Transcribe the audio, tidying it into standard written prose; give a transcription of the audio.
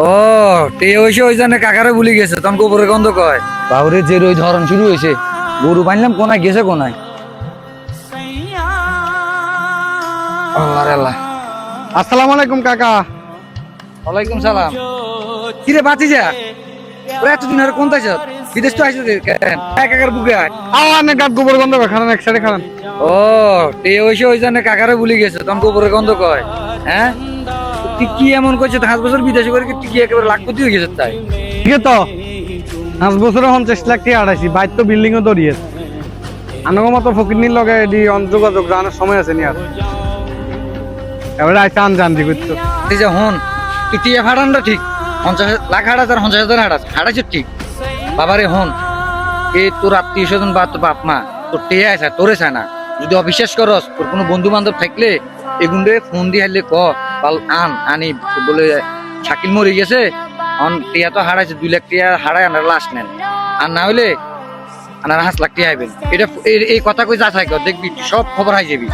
ও তে হইছে ওই জন্য কাকারে ভুলি গেছে তখন গোবরের গন্ধ কয় বাবুরে যে ওই ধরন শুরু হয়েছে গরু বানলাম কোনায় গেছে কোনায় আল্লাহ রে আল্লাহ। আসসালামু আলাইকুম কাকা। ওয়ালাইকুম সালাম। কিরে বাঁচি যা ওরা এতদিন আর কোন তাইছ বিদেশ তো আইছে কেন কাকার বুকে আয়। অনেক গাত গোবর গন্ধ খান এক সাইডে খান। ও তে হইছে ওই জন্য কাকারে ভুলি গেছে তখন গোবরের গন্ধ কয়। হ্যাঁ তুই কি এমন করছিস 5 বছর বিদেশে করে কি তুই কি একেবারে লাখপতি হয়ে গেছিস তাই? ঠিক তো 5 বছরে 50 লাখ টাকা আড়াইছি বাইর তো বিল্ডিং ও দরিয়ে আনগো মতো ফকিরনির লগে এডি যোগাযোগ জানার সময় আছে নি আর এবারে আইসা জান দি করতো। তুই যে হন তুই টিয়া ফাটানটা ঠিক 50 লাখ হাড়াস আর 50,000 হাড়াইছিস ঠিক বাবারে হন এই তোর আত্মীয় স্বজন বা তোর বাপ মা তোর টিয়া আছে তোরে চায় না যদি অবিশ্বাস করস তোর কোনো বন্ধু বান্ধব থাকলে এগুন্ডে ফোন দিয়ে হারলে ক পাল আনি বলে শাকিল মরে গেছে অন টিয়া তো হারাইছে 2 লাখ টিয়া হারায় আনার লাশ নেন আর না হইলে আনার 5 লাখ টিয়া আইবেন এটা এই কথা কই যা থাকে দেখবি সব খবর হাই যাবি।